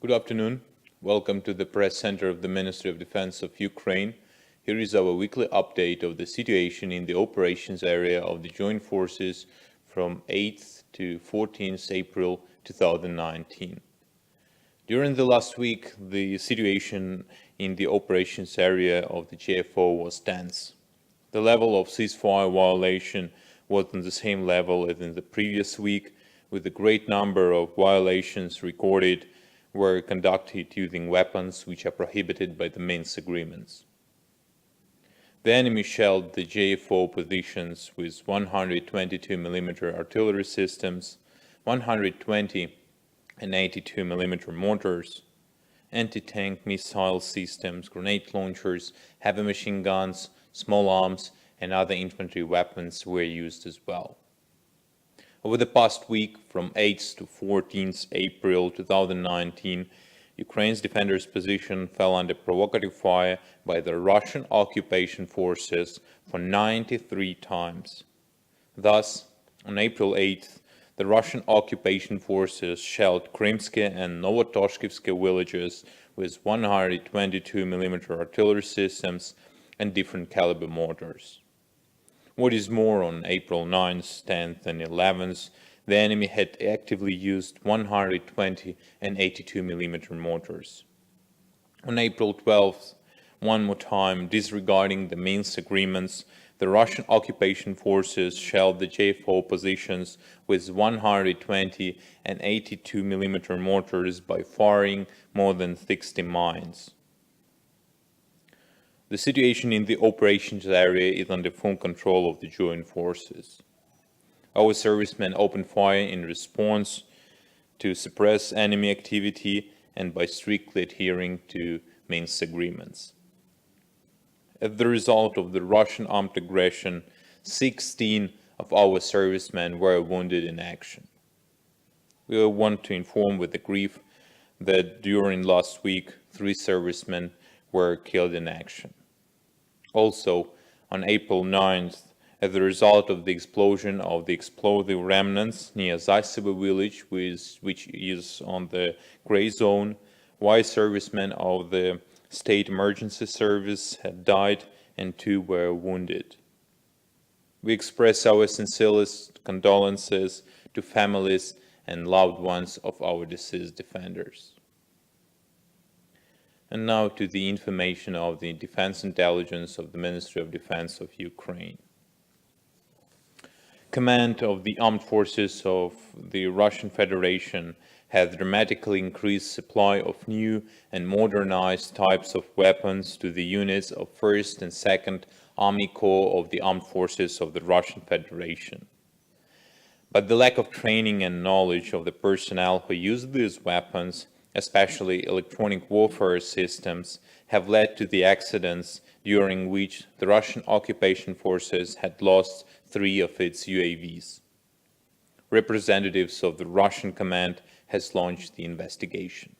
Good afternoon. Welcome to the press center of the Ministry of Defense of Ukraine. Here is our weekly update of the situation in the operations area of the joint forces from 8th to 14th April 2019. During the last week, the situation in the operations area of the JFO was tense. The level of ceasefire violation was on the same level as in the previous week, with a great number of violations recorded were conducted using weapons which are prohibited by the Minsk agreements. The enemy shelled the JFO positions with 122mm artillery systems, 120 and 82mm mortars, anti-tank missile systems, grenade launchers, heavy machine guns, small arms, and other infantry weapons were used as well. Over the past week, from 8th to 14th April 2019, Ukraine's defenders' position fell under provocative fire by the Russian occupation forces for 93 times. Thus, on April 8th, the Russian occupation forces shelled Krymske and Novotoshkivske villages with 122mm artillery systems and different caliber mortars. What is more, on April 9th, 10th and 11th, the enemy had actively used 120 and 82mm mortars. On April 12th, one more time, disregarding the Minsk agreements, the Russian occupation forces shelled the JFO positions with 120 and 82mm mortars by firing more than 60 mines. The situation in the operations area is under full control of the joint forces. Our servicemen opened fire in response to suppress enemy activity and by strictly adhering to Minsk agreements. As the result of the Russian armed aggression, 16 of our servicemen were wounded in action. We want to inform with grief that during last week, 3 servicemen were killed in action. Also, on April 9th, as a result of the explosion of the explosive remnants near Zaysevo village, which is on the gray zone, 1 servicemen of the State Emergency Service had died and 2 were wounded. We express our sincerest condolences to families and loved ones of our deceased defenders. And now to the information of the Defense Intelligence of the Ministry of Defense of Ukraine. Command of the armed forces of the Russian Federation has dramatically increased supply of new and modernized types of weapons to the units of 1st and 2nd Army Corps of the Armed Forces of the Russian Federation. But the lack of training and knowledge of the personnel who use these weapons, especially electronic warfare systems, have led to the accidents during which the Russian occupation forces had lost 3 of its UAVs. Representatives of the Russian command has launched the investigation.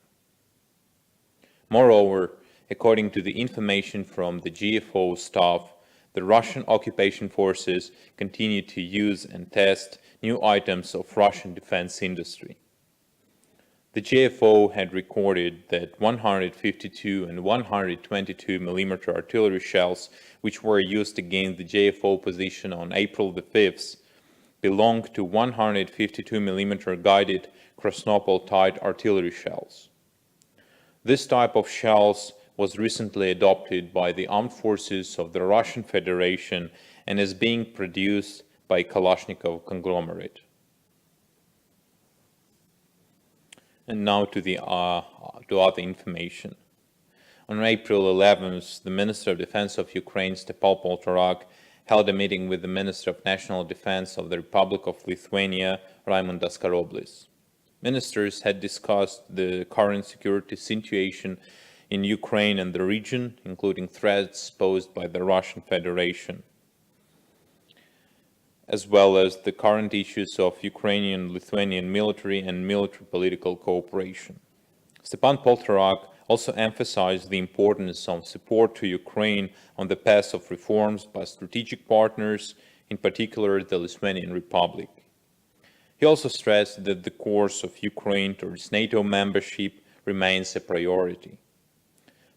Moreover, according to the information from the JFO staff, the Russian occupation forces continue to use and test new items of Russian defense industry. The JFO had recorded that 152 and 122mm artillery shells, which were used against the JFO position on April the 5th, belonged to 152mm guided Krasnopol-type artillery shells. This type of shells was recently adopted by the armed forces of the Russian Federation and is being produced by Kalashnikov conglomerate. And now to other information. On April 11th, the Minister of Defense of Ukraine, Stepan Poltorak, held a meeting with the Minister of National Defense of the Republic of Lithuania, Raimundas Karoblis. Ministers had discussed the current security situation in Ukraine and the region, including threats posed by the Russian Federation, as well as the current issues of Ukrainian-Lithuanian military and military-political cooperation. Stepan Poltorak also emphasized the importance of support to Ukraine on the path of reforms by strategic partners, in particular the Lithuanian Republic. He also stressed that the course of Ukraine towards NATO membership remains a priority.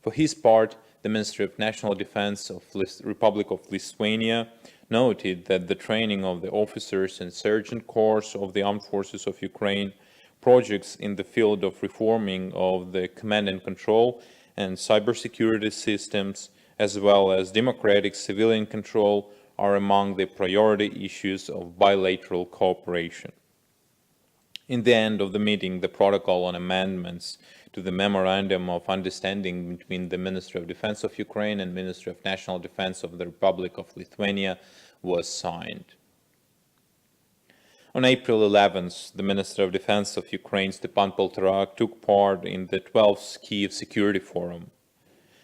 For his part, the Ministry of National Defense of the Republic of Lithuania noted that the training of the officers and sergeant corps of the armed forces of Ukraine, projects in the field of reforming of the command and control and cybersecurity systems, as well as democratic civilian control, are among the priority issues of bilateral cooperation. In the end of the meeting, the protocol on amendments to the Memorandum of Understanding between the Ministry of Defense of Ukraine and Ministry of National Defense of the Republic of Lithuania was signed. On April 11th, the Minister of Defense of Ukraine, Stepan Poltorak, took part in the 12th Kyiv Security Forum.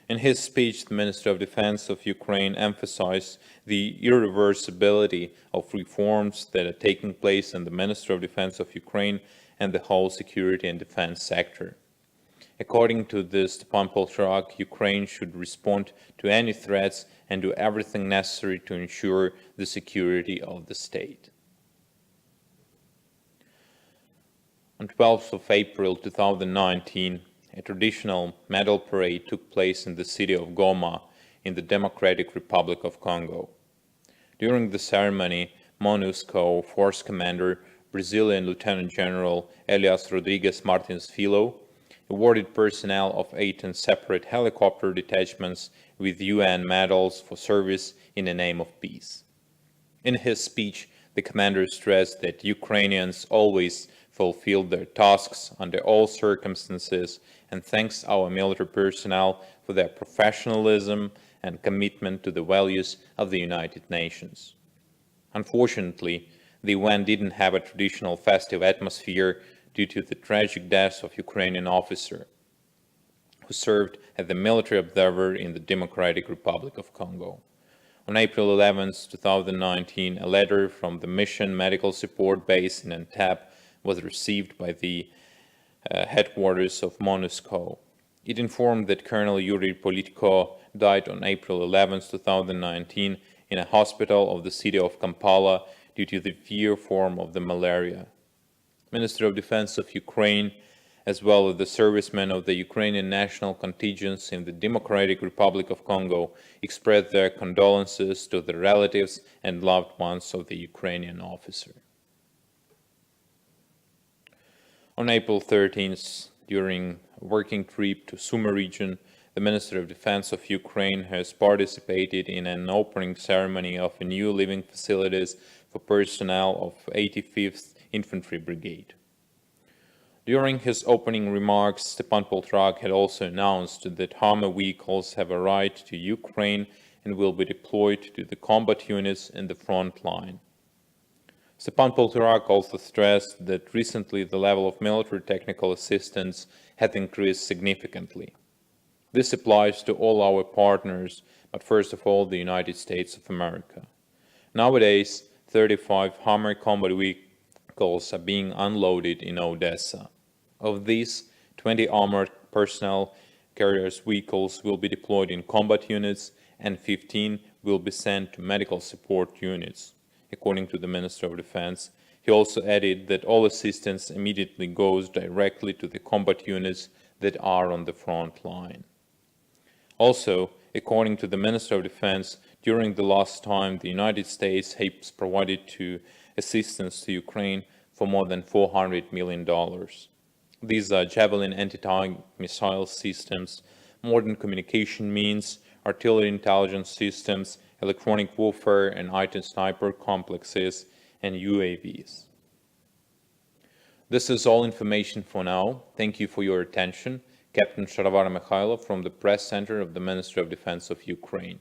In his speech, the Minister of Defense of Ukraine emphasized the irreversibility of reforms that are taking place in the Ministry of Defense of Ukraine and the whole security and defense sector. According to the Stepan Poltorak, Ukraine should respond to any threats and do everything necessary to ensure the security of the state. On 12th of April 2019, a traditional medal parade took place in the city of Goma in the Democratic Republic of Congo. During the ceremony, MONUSCO Force Commander, Brazilian Lieutenant General Elias Rodrigues Martins Filho, awarded personnel of 18 separate helicopter detachments with UN medals for service in the name of peace. In his speech, the commander stressed that Ukrainians always fulfilled their tasks under all circumstances and thanks our military personnel for their professionalism and commitment to the values of the United Nations. Unfortunately, the event didn't have a traditional festive atmosphere due to the tragic death of Ukrainian officer who served as the military observer in the Democratic Republic of Congo. On April 11, 2019, a letter from the Mission Medical Support Base in Entebbe was received by the headquarters of MONUSCO. It informed that Colonel Yuri Politko died on April 11, 2019 in a hospital of the city of Kampala due to the severe form of the malaria. Minister of Defense of Ukraine, as well as the servicemen of the Ukrainian national contingents in the Democratic Republic of Congo, expressed their condolences to the relatives and loved ones of the Ukrainian officer. On April 13th, during a working trip to Sumy region, the Minister of Defense of Ukraine has participated in an opening ceremony of a new living facilities for personnel of 85th Infantry Brigade. During his opening remarks, Stepan Poltorak had also announced that Hummer vehicles have arrived to Ukraine and will be deployed to the combat units in the front line. Stepan Poltorak also stressed that recently the level of military technical assistance had increased significantly. This applies to all our partners, but first of all the United States of America. Nowadays, 35 Hummer combat vehicles are being unloaded in Odessa. Of these, 20 armored personnel carriers vehicles will be deployed in combat units and 15 will be sent to medical support units. According to the Minister of Defense, he also added that all assistance immediately goes directly to the combat units that are on the front line. Also, according to the Minister of Defense, during the last time the United States has provided assistance to Ukraine for more than $400 million. These are Javelin anti-tank missile systems, modern communication means, artillery intelligence systems, electronic warfare and anti-sniper complexes, and UAVs. This is all information for now. Thank you for your attention. Captain Sharavara Mikhailov from the Press Center of the Ministry of Defense of Ukraine.